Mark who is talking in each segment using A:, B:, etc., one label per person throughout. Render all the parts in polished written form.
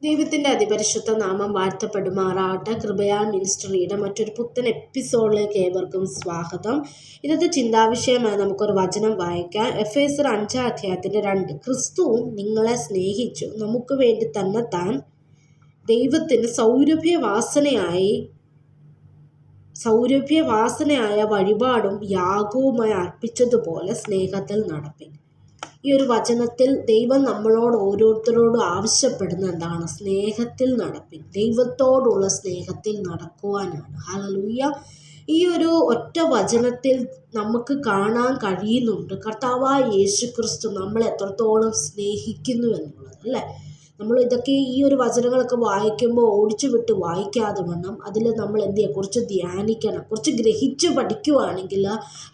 A: ദൈവത്തിൻ്റെ അതിപരിശുദ്ധ നാമം വാഴ്ത്തപ്പെടുമാറാകട്ടെ. കൃപയാൽ മിനിസ്ട്രിയുടെ മറ്റൊരു പുത്തൻ എപ്പിസോഡിലേക്ക് ഏവർക്കും സ്വാഗതം. ഇന്നത്തെ ചിന്താവിഷയമായി നമുക്കൊരു വചനം വായിക്കാം. എഫേസ്യർ 5-ാം അധ്യായത്തിൻ്റെ 2. ക്രിസ്തുവും നിങ്ങളെ സ്നേഹിച്ചു നമുക്ക് വേണ്ടി തന്നെത്താൻ ദൈവത്തിന് സൗരഭ്യവാസനയായ വഴിപാടും യാഗവുമായി അർപ്പിച്ചതുപോലെ സ്നേഹത്തിൽ നടപ്പിൻ. ഈ ഒരു വചനത്തിൽ ദൈവം നമ്മളോട് ഓരോരുത്തരോടും ആവശ്യപ്പെടുന്ന എന്താണ്? സ്നേഹത്തിൽ നടപ്പിൻ. ദൈവത്തോടുള്ള സ്നേഹത്തിൽ നടക്കുവാനാണ്. ഹല്ലേലൂയ. ഈ ഒരു ഒറ്റ വചനത്തിൽ നമുക്ക് കാണാൻ കഴിയുന്നുണ്ട് കർത്താവായ യേശുക്രിസ്തു നമ്മളെ എത്രത്തോളം സ്നേഹിക്കുന്നു എന്നുള്ളത്, അല്ലേ? നമ്മൾ ഇതൊക്കെ ഈ ഒരു വചനങ്ങളൊക്കെ വായിക്കുമ്പോൾ ഓടിച്ചു വിട്ട് വായിക്കാതെ വണ്ണം അതിൽ നമ്മൾ എന്ത് ചെയ്യുക? കുറച്ച് ധ്യാനിക്കണം, കുറച്ച് ഗ്രഹിച്ച് പഠിക്കുവാണെങ്കിൽ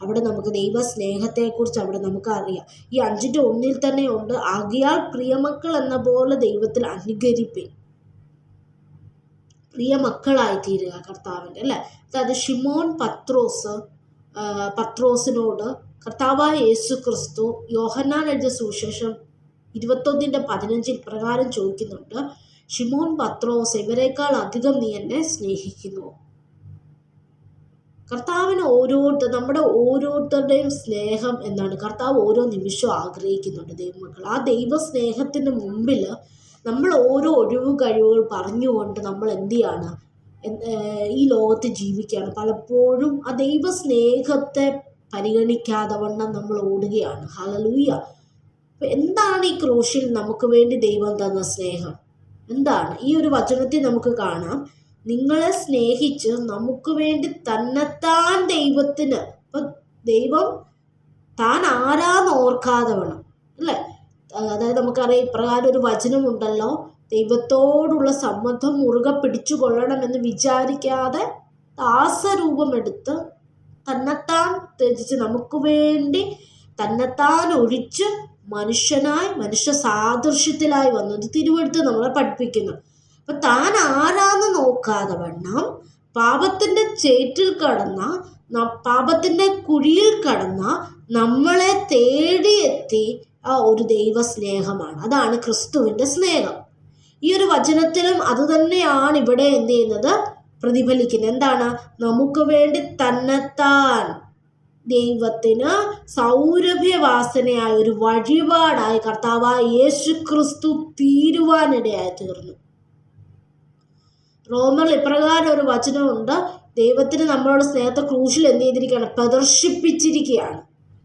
A: അവിടെ നമുക്ക് ദൈവ സ്നേഹത്തെക്കുറിച്ച് അവിടെ നമുക്ക് അറിയാം. ഈ 5:1 തന്നെ ഉണ്ട്, ആകയാൽ പ്രിയമക്കൾ എന്ന പോലെ ദൈവത്തിൽ അനുകരിപ്പിൻ. പ്രിയമക്കളായി തീരുക കർത്താവിൻ്റെ, അല്ലേ? അതായത് ശിമോൻ പത്രോസിനോട് കർത്താവായ യേശു ക്രിസ്തു യോഹന്നാൻ എഴുതിയ സുവിശേഷം 21:15 പ്രകാരം ചോദിക്കുന്നുണ്ട്, ശിമോൻ പത്രോസ്, ഇവരെക്കാൾ അധികം നീ എന്നെ സ്നേഹിക്കുന്നു? കർത്താവിന് നമ്മുടെ ഓരോരുത്തരുടെയും സ്നേഹം എന്നാണ് കർത്താവ് ഓരോ നിമിഷവും ആഗ്രഹിക്കുന്നുണ്ട് ദൈവമക്കൾ. ആ ദൈവ സ്നേഹത്തിന് മുമ്പിൽ നമ്മൾ ഓരോ ഒഴിവ് കഴിവുകൾ പറഞ്ഞുകൊണ്ട് നമ്മൾ എന്ത് ചെയ്യാണ്? ഈ ലോകത്ത് ജീവിക്കുകയാണ്. പലപ്പോഴും ആ ദൈവ സ്നേഹത്തെ പരിഗണിക്കാതെ വണ്ണം നമ്മൾ ഓടുകയാണ്. ഹല്ലേലൂയ. അപ്പം എന്താണ് ഈ ക്രൂശിൽ നമുക്ക് വേണ്ടി ദൈവം തന്ന സ്നേഹം? എന്താണ്? ഈ ഒരു വചനത്തിൽ നമുക്ക് കാണാം, നിങ്ങളെ സ്നേഹിച്ച് നമുക്ക് വേണ്ടി തന്നെത്താൻ ദൈവത്തിന്. അപ്പം ദൈവം താൻ ആരാന്ന് ഓർക്കാതെ വേണം, അല്ലേ? അതായത് നമുക്കറിയാം, ഇപ്രകാരം ഒരു വചനമുണ്ടല്ലോ, ദൈവത്തോടുള്ള സംബന്ധം മുറുകെ പിടിച്ചു കൊള്ളണമെന്ന് വിചാരിക്കാതെ ദാസരൂപമെടുത്ത് തന്നെത്താൻ ത്യജിച്ച് നമുക്ക് വേണ്ടി തന്നെത്താൻ ഒഴിച്ച് മനുഷ്യ സാദൃശ്യത്തിലായി വന്നത് തിരുവെടുത്ത് നമ്മളെ പഠിപ്പിക്കുന്നു. അപ്പൊ താൻ ആരാന്ന് നോക്കാതെ വണ്ണം പാപത്തിന്റെ ചേറ്റിൽ കടന്ന, പാപത്തിന്റെ കുഴിയിൽ കടന്ന നമ്മളെ തേടിയെത്തി ആ ഒരു ദൈവ സ്നേഹമാണ്. അതാണ് ക്രിസ്തുവിന്റെ സ്നേഹം. ഈ ഒരു വചനത്തിലും അത് തന്നെയാണ് ഇവിടെ എന്ത് ചെയ്യുന്നത്? പ്രതിഫലിക്കുന്നത്. എന്താണ്? നമുക്ക് വേണ്ടി തന്നെത്താൻ ദൈവത്തിന് സൗരഭ്യവാസനയായ ഒരു വഴിപാടായി കർത്താവായ യേശു ക്രിസ്തു തീരുവാനിടയായി തീർന്നു. റോമറിൽ ഇപ്രകാരം ഒരു വചനമുണ്ട്, ദൈവത്തിന് നമ്മളോട് സ്നേഹത്തെ ക്രൂശിൽ എന്ത് ചെയ്തിരിക്കുകയാണ്? പ്രദർശിപ്പിച്ചിരിക്കുകയാണ്.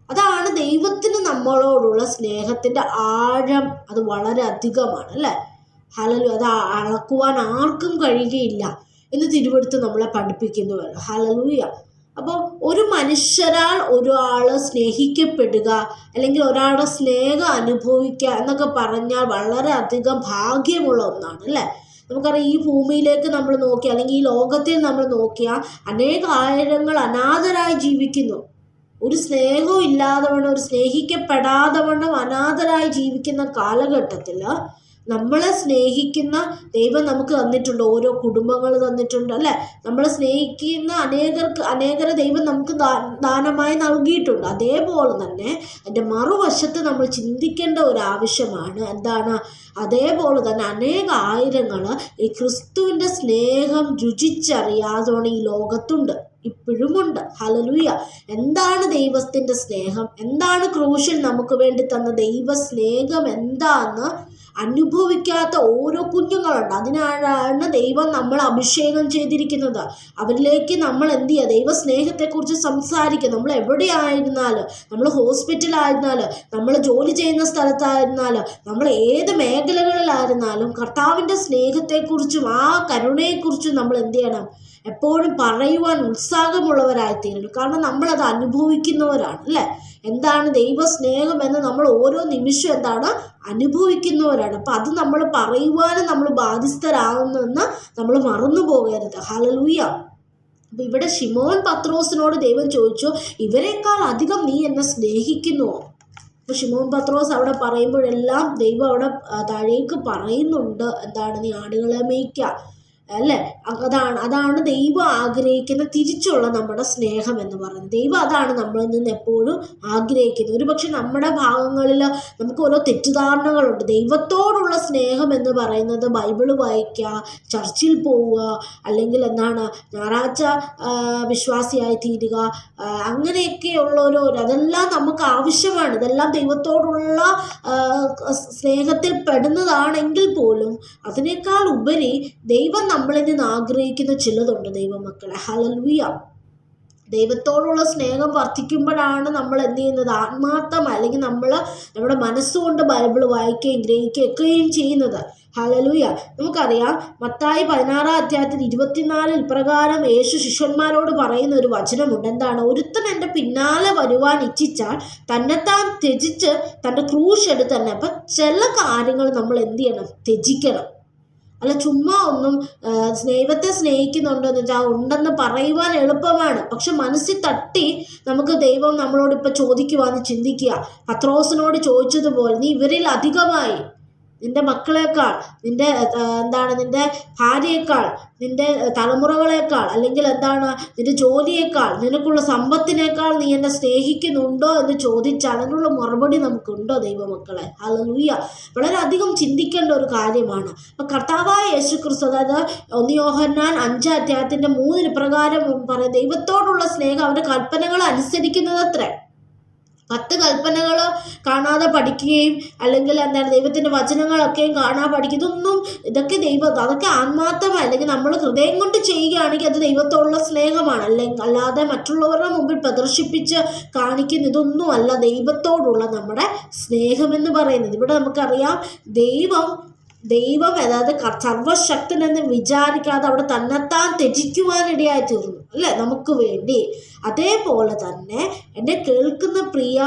A: അതാണ് ദൈവത്തിന് നമ്മളോടുള്ള സ്നേഹത്തിന്റെ ആഴം. അത് വളരെ അധികമാണ്, അല്ലേ? ഹല്ലേലൂയ. അത് അളക്കുവാൻ ആർക്കും കഴിയുകയില്ല എന്ന് തിരുവെടുത്ത് നമ്മളെ പഠിപ്പിക്കുന്നുവല്ലോ. ഹല്ലേലൂയ. അപ്പോൾ ഒരു മനുഷ്യരാൽ ഒരാൾ സ്നേഹിക്കപ്പെടുക അല്ലെങ്കിൽ ഒരാളുടെ സ്നേഹം അനുഭവിക്കുക എന്നൊക്കെ പറഞ്ഞാൽ വളരെയധികം ഭാഗ്യമുള്ള ഒന്നാണ്, അല്ലേ? നമുക്കറിയാം, ഈ ഭൂമിയിലേക്ക് നമ്മൾ നോക്കിയാൽ അല്ലെങ്കിൽ ഈ ലോകത്തിൽ നമ്മൾ നോക്കിയാൽ ആയിരങ്ങൾ അനാഥരായി ജീവിക്കുന്നു. ഒരു സ്നേഹവും ഇല്ലാതെ വണ്ണം, ഒരു സ്നേഹിക്കപ്പെടാതെ വണ്ണം അനാഥരായി ജീവിക്കുന്ന കാലഘട്ടത്തിൽ നമ്മളെ സ്നേഹിക്കുന്ന ദൈവം നമുക്ക് തന്നിട്ടുണ്ട്. ഓരോ കുടുംബങ്ങൾ തന്നിട്ടുണ്ട്, അല്ലേ? നമ്മളെ സ്നേഹിക്കുന്ന അനേകരെ ദൈവം നമുക്ക് ദാനമായി നൽകിയിട്ടുണ്ട്. അതേപോലെ തന്നെ അതിൻ്റെ മറുവശത്ത് നമ്മൾ ചിന്തിക്കേണ്ട ഒരു ആവശ്യമാണ്. എന്താണ്? അതേപോലെ തന്നെ ആയിരങ്ങൾ ഈ ക്രിസ്തുവിൻ്റെ സ്നേഹം രുചിച്ചറിയാതെ ഈ ലോകത്തുണ്ട്, ഇപ്പോഴുമുണ്ട്. ഹല്ലേലൂയ. എന്താണ് ദൈവത്തിൻ്റെ സ്നേഹം? എന്താണ് ക്രൂശിൽ നമുക്ക് വേണ്ടി തന്ന ദൈവ സ്നേഹം എന്താന്ന് അനുഭവിക്കാത്ത ഓരോ കുഞ്ഞുങ്ങളുണ്ട്. അതിനാണ് ദൈവം നമ്മൾ അഭിഷേകം ചെയ്തിരിക്കുന്നത്. അവരിലേക്ക് നമ്മൾ എന്ത് ചെയ്യുക? ദൈവ സ്നേഹത്തെക്കുറിച്ച് സംസാരിക്കുക. നമ്മൾ എവിടെയായിരുന്നാലും, നമ്മൾ ഹോസ്പിറ്റലായിരുന്നാലും, നമ്മൾ ജോലി ചെയ്യുന്ന സ്ഥലത്തായിരുന്നാലും, നമ്മൾ ഏത് മേഖലകളിലായിരുന്നാലും കർത്താവിൻ്റെ സ്നേഹത്തെക്കുറിച്ചും ആ കരുണയെക്കുറിച്ചും നമ്മൾ എന്ത് ചെയ്യണം? എപ്പോഴും പറയുവാൻ ഉത്സാഹമുള്ളവരായിത്തീരണം. കാരണം നമ്മളത് അനുഭവിക്കുന്നവരാണ്, അല്ലേ? എന്താണ് ദൈവ സ്നേഹം എന്ന് നമ്മൾ ഓരോ നിമിഷം എന്താണ് അനുഭവിക്കുന്നവരാണ്. അപ്പം അത് നമ്മൾ പറയുവാനും നമ്മൾ ബാധ്യസ്ഥരാകുന്നെന്ന് നമ്മൾ മറന്നു പോകരുത്. ഹല്ലേലൂയ. അപ്പം ഇവിടെ ശിമോൻ പത്രോസിനോട് ദൈവം ചോദിച്ചു, ഇവരെക്കാൾ അധികം നീ എന്നെ സ്നേഹിക്കുന്നുവോ? അപ്പോൾ ശിമോൻ പത്രോസ് അവിടെ പറയുമ്പോഴെല്ലാം ദൈവം അവിടെ താഴേക്ക് പറയുന്നുണ്ട്, എന്താണ്? നീ ആടുകളെ മേയ്ക്കുക, അല്ലേ? അതാണ് ദൈവം ആഗ്രഹിക്കുന്ന തിരിച്ചുള്ള നമ്മുടെ സ്നേഹം എന്ന് പറയുന്നത്. ദൈവം അതാണ് നമ്മളിൽ നിന്ന് എപ്പോഴും ആഗ്രഹിക്കുന്നത്. ഒരുപക്ഷെ നമ്മുടെ ഭാഗങ്ങളിൽ നമുക്ക് ഓരോ തെറ്റിദ്ധാരണകളുണ്ട്. ദൈവത്തോടുള്ള സ്നേഹം എന്ന് പറയുന്നത് ബൈബിള് വായിക്കുക, ചർച്ചിൽ പോവുക, അല്ലെങ്കിൽ ഞായറാഴ്ച വിശ്വാസിയായി തീരുക, അങ്ങനെയൊക്കെയുള്ള അതെല്ലാം നമുക്ക് ആവശ്യമാണ്. ഇതെല്ലാം ദൈവത്തോടുള്ള സ്നേഹത്തിൽ പെടുന്നതാണെങ്കിൽ പോലും അതിനേക്കാൾ ഉപരി ദൈവം നമ്മളിൽ നിന്ന് ആഗ്രഹിക്കുന്ന ചിലതുണ്ട് ദൈവമക്കളെ. ഹല്ലേലൂയ. ദൈവത്തോടുള്ള സ്നേഹം വർദ്ധിക്കുമ്പോഴാണ് നമ്മൾ എന്ത് ചെയ്യുന്നത്? ആത്മാർത്ഥമായി, അല്ലെങ്കിൽ നമ്മൾ നമ്മുടെ മനസ്സുകൊണ്ട് ബൈബിൾ വായിക്കുകയും ഗ്രഹിക്കുകയും ചെയ്യുന്നത്. ഹല്ലേലൂയ. നമുക്കറിയാം മത്തായി 16-ാം അധ്യായത്തിൽ 24 ഇപ്രകാരം യേശു ശിഷ്യന്മാരോട് പറയുന്ന ഒരു വചനമുണ്ട്. എന്താണ്? ഒരുത്തൻ എൻ്റെ പിന്നാലെ വരുവാൻ ഇച്ഛിച്ചാൽ തന്നെത്താൻ ത്യജിച്ച് തൻ്റെ ക്രൂശ് എടുത്ത് തന്നെ. അപ്പം ചില കാര്യങ്ങൾ നമ്മൾ എന്ത് ചെയ്യണം? ത്യജിക്കണം. അല്ല ചുമ്മാ ഒന്നും ദൈവത്തെ സ്നേഹിക്കുന്നുണ്ടെന്ന് വെച്ചാൽ ഉണ്ടെന്ന് പറയുവാൻ എളുപ്പമാണ്. പക്ഷെ മനസ്സിൽ തട്ടി നമുക്ക് ദൈവം നമ്മളോട് ഇപ്പം ചോദിക്കുവാന്ന് ചിന്തിക്കുക. പത്രോസിനോട് ചോദിച്ചതുപോലെ, നീ ഇവരിൽ അധികമായി നിന്റെ മക്കളെക്കാൾ, നിന്റെ ഭാര്യയേക്കാൾ, നിന്റെ തലമുറകളെക്കാൾ, അല്ലെങ്കിൽ നിന്റെ ജോലിയേക്കാൾ, നിനക്കുള്ള സമ്പത്തിനേക്കാൾ നീ എന്നെ സ്നേഹിക്കുന്നുണ്ടോ എന്ന് ചോദിച്ചാൽ അതിനുള്ള മറുപടി നമുക്കുണ്ടോ ദൈവമക്കളെ? ഹല്ലേലൂയ. വളരെയധികം ചിന്തിക്കേണ്ട ഒരു കാര്യമാണ്. അപ്പം കർത്താവായ യേശുക്രിസ്തു, അതായത് 1 യോഹന്നാൻ 5-ാം അധ്യായത്തിൻ്റെ 3 പ്രകാരം പറയും, ദൈവത്തോടുള്ള സ്നേഹം അവൻ്റെ കൽപ്പനകൾ അനുസരിക്കുന്നതത്രേ. 10 കൽപ്പനകൾ കാണാതെ പഠിക്കുകയും, അല്ലെങ്കിൽ ദൈവത്തിൻ്റെ വചനങ്ങളൊക്കെയും കാണാതെ പഠിക്കും, അതൊക്കെ ആത്മാർത്ഥമായി, അല്ലെങ്കിൽ നമ്മൾ ഹൃദയം കൊണ്ട് ചെയ്യുകയാണെങ്കിൽ അത് ദൈവത്തോടുള്ള സ്നേഹമാണ്. അല്ലാതെ മറ്റുള്ളവരുടെ മുമ്പിൽ പ്രദർശിപ്പിച്ച് കാണിക്കുന്ന ഇതൊന്നും അല്ല ദൈവത്തോടുള്ള നമ്മുടെ സ്നേഹമെന്ന് പറയുന്നത്. ഇവിടെ നമുക്കറിയാം ദൈവം അതായത് സർവശക്തനെന്ന് വിചാരിക്കാതെ അവിടെ തന്നെത്താൻ ത്യജിക്കുവാനിടയായി തീർന്നു, അല്ലേ? നമുക്ക് വേണ്ടി. അതേപോലെ തന്നെ എന്നെ കേൾക്കുന്ന പ്രിയ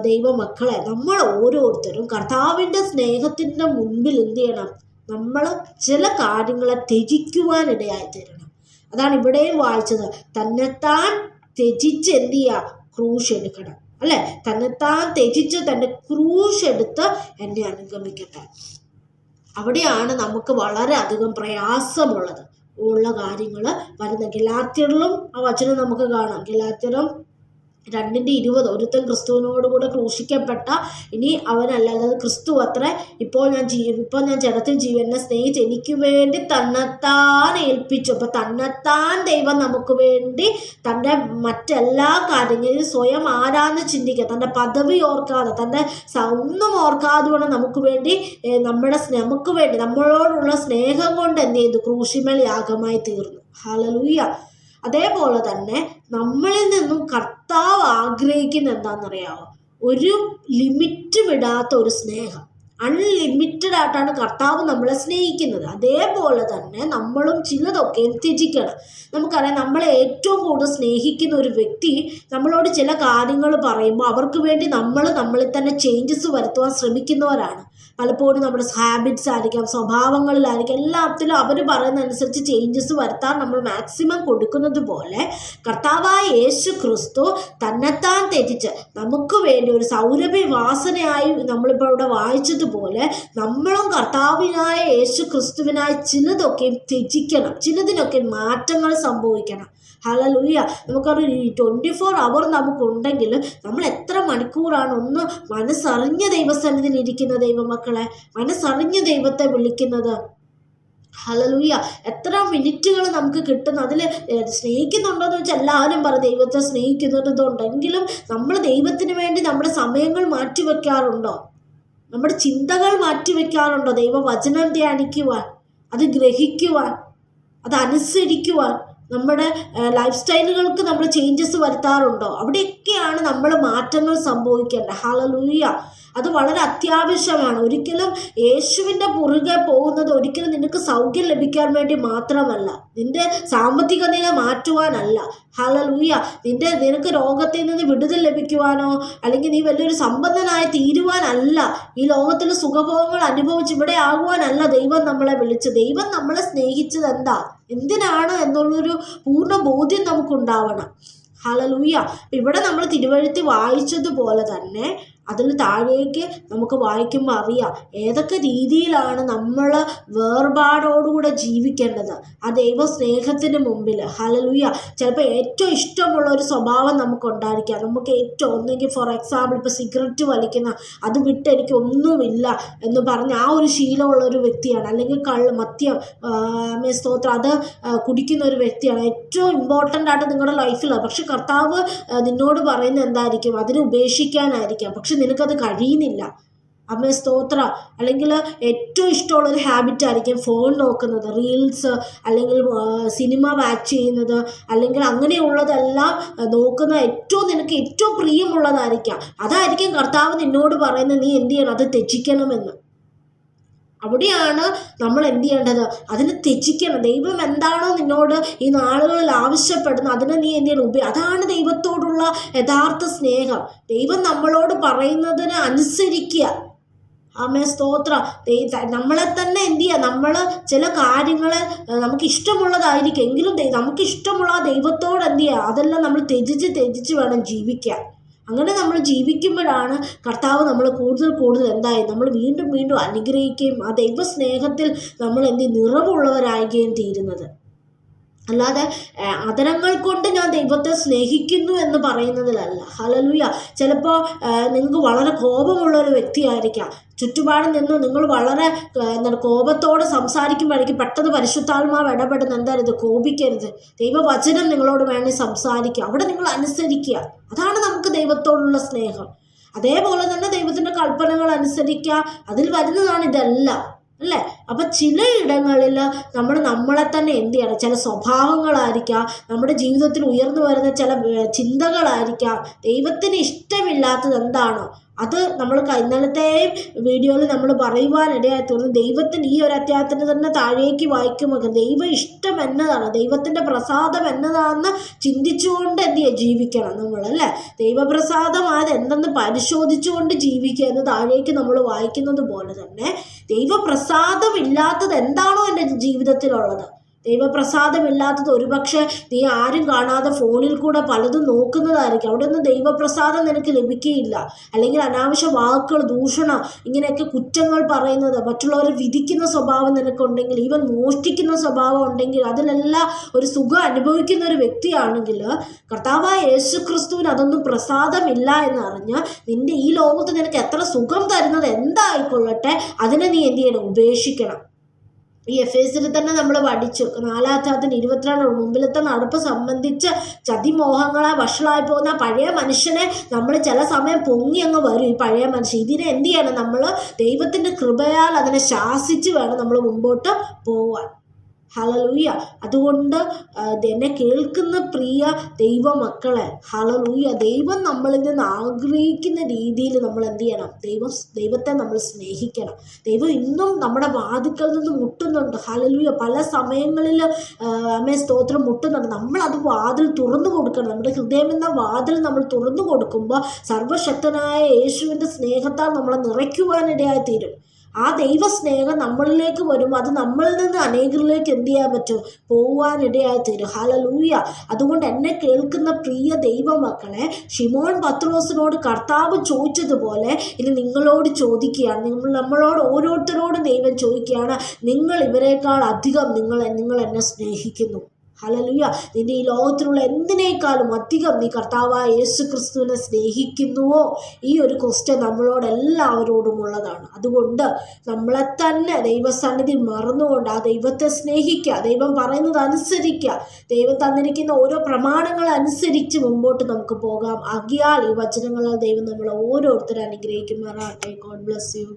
A: ദൈവമക്കളെ, നമ്മൾ ഓരോരുത്തരും കർത്താവിൻ്റെ സ്നേഹത്തിൻ്റെ മുൻപിൽ എന്ത് ചെയ്യണം? നമ്മൾ ചില കാര്യങ്ങളെ ത്യജിക്കുവാനിടയായി തീരണം. അതാണ് ഇവിടെയും വായിച്ചത്. തന്നെത്താൻ ത്യജിച്ച് എന്ത് ചെയ്യുക? ക്രൂശ് എടുക്കണം, അല്ലേ? തന്നെത്താൻ ത്യജിച്ച് തൻ്റെ ക്രൂശ് എടുത്ത് എന്നെ അനുഗമിക്കട്ടെ. അവിടെയാണ് നമുക്ക് വളരെയധികം പ്രയാസമുള്ള കാര്യങ്ങൾ വരുന്നത്. ഗലാത്യരിലും ആ വചനം നമുക്ക് കാണാം. ഗലാത്യരും 2:20, ഒരുത്തൻ ക്രിസ്തുവിനോടുകൂടെ ക്രൂശിക്കപ്പെട്ട ഇനി അവനല്ലാതെ ക്രിസ്തു അത്ര ഇപ്പോൾ ഞാൻ ജഡത്തിൽ എന്നെ സ്നേഹിച്ച് എനിക്ക് വേണ്ടി തന്നെത്താൻ ഏൽപ്പിച്ചു. അപ്പം തന്നെത്താൻ ദൈവം നമുക്ക് വേണ്ടി തൻ്റെ മറ്റെല്ലാ കാര്യങ്ങളിലും സ്വയം ആരാന്ന് ചിന്തിക്കുക, തൻ്റെ പദവി ഓർക്കാതെ, തൻ്റെ ഒന്നും ഓർക്കാതെ വേണം നമുക്ക് വേണ്ടി നമ്മളോടുള്ള സ്നേഹം കൊണ്ട് എന്ത് ചെയ്തു? ക്രൂശിമേൽ യാഗമായി തീർന്നു. ഹല്ലേലൂയ. അതേപോലെ തന്നെ നമ്മളിൽ നിന്നും കർത്താവ് ആഗ്രഹിക്കുന്ന എന്താണെന്നറിയാമോ? ഒരു ലിമിറ്റ് വിടാത്ത ഒരു സ്നേഹം. അൺലിമിറ്റഡ് ആയിട്ടാണ് കർത്താവ് നമ്മളെ സ്നേഹിക്കുന്നത്. അതേപോലെ തന്നെ നമ്മളും ചിലതൊക്കെ ത്യജിക്കണം. നമുക്കറിയാം, നമ്മളെ ഏറ്റവും കൂടുതൽ സ്നേഹിക്കുന്ന ഒരു വ്യക്തി നമ്മളോട് ചില കാര്യങ്ങൾ പറയുമ്പോൾ അവർക്ക് വേണ്ടി നമ്മളിൽ തന്നെ ചേഞ്ചസ് വരുത്തുവാൻ ശ്രമിക്കുന്നവരാണ്. പലപ്പോഴും നമ്മുടെ ഹാബിറ്റ്സ് ആയിരിക്കാം, സ്വഭാവങ്ങളിലായിരിക്കാം, എല്ലാത്തിലും അവർ പറയുന്നതനുസരിച്ച് ചേഞ്ചസ് വരുത്താൻ നമ്മൾ മാക്സിമം കൊടുക്കുന്നത് പോലെ കർത്താവായ യേശു ക്രിസ്തു തന്നെത്താൻ ത്യജിച്ച് നമുക്ക് വേണ്ടി ഒരു സൗരഭ്യവാസനയായി നമ്മളിപ്പോൾ ഇവിടെ വായിച്ചതുപോലെ നമ്മളും കർത്താവിനായ യേശു ക്രിസ്തുവിനായി ചിലതൊക്കെയും ത്യജിക്കണം, ചിലതിനൊക്കെ മാറ്റങ്ങൾ സംഭവിക്കണം. ഹല്ലേലൂയ. നമുക്കറിയാം 24 അവർ നമുക്കുണ്ടെങ്കിൽ നമ്മൾ എത്ര മണിക്കൂറാണ് ഒന്ന് മനസ്സറിഞ്ഞ ദൈവസന്നിധിയിൽ ഇരിക്കുന്ന ദൈവമക്കളെ, മനസ്സറിഞ്ഞ ദൈവത്തെ വിളിക്കുന്നത്. ഹല്ലേലൂയ. എത്ര മിനിറ്റുകൾ നമുക്ക് കിട്ടുന്നു. അതിൽ സ്നേഹിക്കുന്നുണ്ടോയെന്ന് വെച്ചാൽ എല്ലാവരും പറയും ദൈവത്തെ സ്നേഹിക്കുന്നുണ്ടെങ്കിലും നമ്മൾ ദൈവത്തിന് വേണ്ടി നമ്മുടെ സമയങ്ങൾ മാറ്റിവെക്കാറുണ്ടോ? നമ്മുടെ ചിന്തകൾ മാറ്റിവെക്കാറുണ്ടോ? ദൈവവചനം ധ്യാനിക്കുവാൻ, അത് ഗ്രഹിക്കുവാൻ, അതനുസരിക്കുവാൻ, നമ്മുടെ ലൈഫ് സ്റ്റൈലുകൾക്ക് നമ്മൾ ചേഞ്ചസ് വരുത്താറുണ്ടോ? അവിടെയൊക്കെയാണ് നമ്മൾ മാറ്റങ്ങൾ സംഭവിക്കേണ്ടത്. ഹല്ലേലൂയ. അത് വളരെ അത്യാവശ്യമാണ്. ഒരിക്കലും യേശുവിൻ്റെ പുറകെ പോകുന്നത് ഒരിക്കലും നിനക്ക് സൗഖ്യം ലഭിക്കാൻ വേണ്ടി മാത്രമല്ല, നിന്റെ സാമ്പത്തിക നില മാറ്റുവാനല്ല. ഹല്ലേലൂയ. നിനക്ക് രോഗത്തിൽ നിന്ന് വിടുതൽ ലഭിക്കുവാനോ അല്ലെങ്കിൽ നീ വലിയൊരു സമ്പന്നനായി തീരുവാനല്ല, ഈ ലോകത്തിൽ സുഖഭോഗങ്ങൾ അനുഭവിച്ച് ഇവിടെ ആകുവാനല്ല ദൈവം നമ്മളെ വിളിച്ചത്. ദൈവം നമ്മളെ സ്നേഹിച്ചത് എന്തിനാണ് എന്നുള്ളൊരു പൂർണ്ണ ബോധ്യം നമുക്കുണ്ടാവണം. ഹല്ലേലൂയ. ഇവിടെ നമ്മൾ തിരുവെഴുത്ത് വായിച്ചതുപോലെ തന്നെ അതിൽ താഴേക്ക് നമുക്ക് വായിക്കുമ്പോൾ അറിയാം ഏതൊക്കെ രീതിയിലാണ് നമ്മൾ വേർപാടോടുകൂടെ ജീവിക്കേണ്ടത് ആ ദൈവ സ്നേഹത്തിന് മുമ്പിൽ. ഹല്ലേലൂയ. ചിലപ്പോൾ ഏറ്റവും ഇഷ്ടമുള്ള ഒരു സ്വഭാവം നമുക്കുണ്ടായിരിക്കാം. നമുക്ക് ഏറ്റവും ഒന്നെങ്കിൽ ഫോർ എക്സാമ്പിൾ ഇപ്പോൾ സിഗരറ്റ് വലിക്കുന്ന, അത് വിട്ട് എനിക്ക് ഒന്നുമില്ല എന്ന് പറഞ്ഞ് ആ ഒരു ശീലമുള്ള ഒരു വ്യക്തിയാണ്. അല്ലെങ്കിൽ മദ്യം സ്തോത്രം അത് കുടിക്കുന്ന ഒരു വ്യക്തിയാണ്. ഏറ്റവും ഇമ്പോർട്ടൻ്റ് ആയിട്ട് നിങ്ങളുടെ ലൈഫിൽ. പക്ഷെ കർത്താവ് നിന്നോട് പറയുന്നത് എന്തായിരിക്കും? അതിനെ ഉപേക്ഷിക്കാനായിരിക്കാം. പക്ഷെ നിനക്കത് കഴിയുന്നില്ല. സ്തോത്ര. അല്ലെങ്കിൽ ഏറ്റവും ഇഷ്ടമുള്ളൊരു ഹാബിറ്റ് ആയിരിക്കും ഫോൺ നോക്കുന്നത്, റീൽസ്, അല്ലെങ്കിൽ സിനിമ വാച്ച് ചെയ്യുന്നത്, അല്ലെങ്കിൽ അങ്ങനെയുള്ളതെല്ലാം നോക്കുന്ന നിനക്ക് ഏറ്റവും പ്രിയമുള്ളതായിരിക്കാം. അതായിരിക്കും കർത്താവ് നിന്നോട് പറയുന്നത് നീ എന്ത് ചെയ്യണം? അത് ത്യജിക്കണമെന്ന്. അവിടെയാണ് നമ്മൾ എന്ത് ചെയ്യേണ്ടത്? അതിനെ ത്യജിക്കണം. ദൈവം എന്താണോ നിന്നോട് ഈ നാളുകളിൽ ആവശ്യപ്പെടുന്നത് അതിനെ നീ എന്ത് ചെയ്യണം? അതാണ് ദൈവത്തോടുള്ള യഥാർത്ഥ സ്നേഹം. ദൈവം നമ്മളോട് പറയുന്നതിന് അനുസരിക്കുക. സ്തോത്ര. നമ്മളെ തന്നെ എന്ത് ചെയ്യുക? നമ്മൾ ചില കാര്യങ്ങൾ നമുക്ക് ഇഷ്ടമുള്ളതായിരിക്കും എങ്കിലും നമുക്ക് ഇഷ്ടമുള്ള ദൈവത്തോട് എന്ത് ചെയ്യുക? അതെല്ലാം നമ്മൾ ത്യജിച്ച് വേണം ജീവിക്കാൻ. അങ്ങനെ നമ്മൾ ജീവിക്കുമ്പോഴാണ് കർത്താവ് നമ്മൾ കൂടുതൽ എന്തായി നമ്മൾ വീണ്ടും അനുഗ്രഹിക്കുകയും ആ ദൈവസ്നേഹത്തിൽ നമ്മൾ നിറവുള്ളവരാകുകയും തീരുന്നത്. അല്ലാതെ അതരങ്ങൾ കൊണ്ട് ഞാൻ ദൈവത്തെ സ്നേഹിക്കുന്നു എന്ന് പറയുന്നതിലല്ല. ഹല്ലേലൂയ. ചിലപ്പോൾ നിങ്ങൾക്ക് വളരെ കോപമുള്ളൊരു വ്യക്തിയായിരിക്കാം. ചുറ്റുപാടിൽ നിന്ന് നിങ്ങൾ വളരെ കോപത്തോടെ സംസാരിക്കുമ്പോഴേക്കും പെട്ടെന്ന് പരിശുദ്ധാത്മാവ് ഇടപെടുന്ന എന്തായാലും കോപിക്കരുത്, ദൈവവചനം നിങ്ങളോട് വേണ്ടി സംസാരിക്കുക, അവിടെ നിങ്ങൾ അനുസരിക്കുക. അതാണ് നമുക്ക് ദൈവത്തോടുള്ള സ്നേഹം. അതേപോലെ തന്നെ ദൈവത്തിൻ്റെ കൽപ്പനകൾ അനുസരിക്കുക, അതിൽ വരുന്നതാണ് ഇതെല്ലാം, അല്ലേ? അപ്പം ചിലയിടങ്ങളിൽ നമ്മളെ തന്നെ എന്ത് ചെയ്യണം? ചില സ്വഭാവങ്ങളായിരിക്കാം, നമ്മുടെ ജീവിതത്തിൽ ഉയർന്നു വരുന്ന ചില ചിന്തകളായിരിക്കാം. ദൈവത്തിന് ഇഷ്ടമില്ലാത്തത് എന്താണോ അത് നമ്മൾ ഇന്നലത്തെയും വീഡിയോയിൽ നമ്മൾ പറയുവാനിടയായി തീർന്നു. ദൈവത്തിന് ഈ ഒരു അധ്യായത്തിന് തന്നെ താഴേക്ക് വായിക്കുമ്പോൾ ദൈവം ഇഷ്ടം എന്നതാണ്, ദൈവത്തിൻ്റെ പ്രസാദം എന്നതാണെന്ന് ചിന്തിച്ചുകൊണ്ട് എന്ത് ചെയ്യുക? ജീവിക്കണം നമ്മൾ, അല്ലേ? ദൈവപ്രസാദമായത് എന്തെന്ന് പരിശോധിച്ചുകൊണ്ട് ജീവിക്കുക എന്ന് താഴേക്ക് നമ്മൾ വായിക്കുന്നത് പോലെ തന്നെ ദൈവപ്രസാദമില്ലാത്തത് എന്താണോ എൻ്റെ ജീവിതത്തിലുള്ളത്, ദൈവപ്രസാദമില്ലാത്തത് ഒരുപക്ഷെ നീ ആരും കാണാതെ ഫോണിൽ കൂടെ പലതും നോക്കുന്നതായിരിക്കും. അവിടെ നിന്ന് ദൈവപ്രസാദം നിനക്ക് ലഭിക്കുകയില്ല. അല്ലെങ്കിൽ അനാവശ്യ വാക്കുകൾ, ദൂഷണം, ഇങ്ങനെയൊക്കെ കുറ്റങ്ങൾ പറയുന്നത്, മറ്റുള്ളവരെ വിധിക്കുന്ന സ്വഭാവം നിനക്കുണ്ടെങ്കിൽ, ഈവൻ മോഷ്ടിക്കുന്ന സ്വഭാവം ഉണ്ടെങ്കിൽ, അതിലെല്ലാം ഒരു സുഖം അനുഭവിക്കുന്ന ഒരു വ്യക്തിയാണെങ്കിൽ കർത്താവായ യേശു ക്രിസ്തുവിന് അതൊന്നും പ്രസാദമില്ല എന്നറിഞ്ഞ് നിന്റെ ഈ ലോകത്ത് നിനക്ക് എത്ര സുഖം തരുന്നത് എന്തായിക്കൊള്ളട്ടെ അതിനെ നീ എന്ത് ചെയ്യണം? ഉപേക്ഷിക്കണം. ഈ എഫേസിൽ തന്നെ നമ്മൾ പഠിച്ചു 4:22 മുമ്പിലത്തെ നടപ്പ് സംബന്ധിച്ച് ചതിമോഹങ്ങളെ വഷളായി പോകുന്ന പഴയ മനുഷ്യനെ നമ്മൾ ചില സമയം പൊങ്ങി അങ്ങ് വരും. ഈ പഴയ മനുഷ്യൻ ഇതിനെ എന്ത് ചെയ്യണം? നമ്മൾ ദൈവത്തിൻ്റെ കൃപയാൽ അതിനെ ശാസിച്ച് വേണം നമ്മൾ മുമ്പോട്ട് പോവാൻ. ഹല്ലേലൂയ. അതുകൊണ്ട് എന്നെ കേൾക്കുന്ന പ്രിയ ദൈവമക്കളെ, ഹല്ലേലൂയ, ദൈവം നമ്മളിൽ നിന്ന് ആഗ്രഹിക്കുന്ന രീതിയിൽ നമ്മൾ എന്ത് ചെയ്യണം? ദൈവത്തെ നമ്മൾ സ്നേഹിക്കണം. ദൈവം ഇന്നും നമ്മുടെ വാതിൽക്കൽ നിന്ന് മുട്ടുന്നുണ്ട്. ഹല്ലേലൂയ. പല സമയങ്ങളിൽ സ്തോത്രം മുട്ടുന്നുണ്ട്. നമ്മളത് വാതിൽ തുറന്നു കൊടുക്കണം. നമ്മുടെ ഹൃദയം എന്ന വാതിൽ നമ്മൾ തുറന്നു കൊടുക്കുമ്പോൾ സർവശക്തനായ യേശുവിൻ്റെ സ്നേഹത്താൽ നമ്മളെ നിറയ്ക്കുവാനിടയായി തീരും. ആ ദൈവസ്നേഹം നമ്മളിലേക്ക് വരുമ്പോൾ അത് നമ്മളിൽ നിന്ന് അനേകരിലേക്ക് എന്ത് ചെയ്യാൻ പറ്റും? പോവാനിടയായി തീരും. ഹല്ലേലൂയ. അതുകൊണ്ട് എന്നെ കേൾക്കുന്ന പ്രിയ ദൈവമക്കളെ, ശിമോൻ പത്രോസിനോട് കർത്താവ് ചോദിച്ചതുപോലെ ഇനി നിങ്ങളോട് ചോദിക്കുകയാണ്. നമ്മളോട് ഓരോരുത്തരോടും ദൈവം ചോദിക്കുകയാണ്, നിങ്ങൾ ഇവരെക്കാൾ അധികം നിങ്ങൾ എന്നെ സ്നേഹിക്കുന്നു? ഹല്ലേലൂയ. നിന്റെ ഈ ലോകത്തിലുള്ള എന്തിനേക്കാളും അധികം നീ കർത്താവായ യേശു ക്രിസ്തുവിനെ സ്നേഹിക്കുന്നുവോ? ഈ ഒരു ക്വസ്റ്റ്യൻ നമ്മളോട് എല്ലാവരോടും ഉള്ളതാണ്. അതുകൊണ്ട് നമ്മളെ തന്നെ ദൈവസന്നിധി മറന്നുകൊണ്ട് ആ ദൈവത്തെ സ്നേഹിക്കുക, ദൈവം പറയുന്നത് അനുസരിക്കുക, ദൈവം തന്നിരിക്കുന്ന ഓരോ പ്രമാണങ്ങൾ അനുസരിച്ച് മുമ്പോട്ട് നമുക്ക് പോകാം. ആകിയാൽ ഈ വചനങ്ങളാൽ ദൈവം നമ്മളെ ഓരോരുത്തരും അനുഗ്രഹിക്കുമാറാകട്ടെ. God bless you.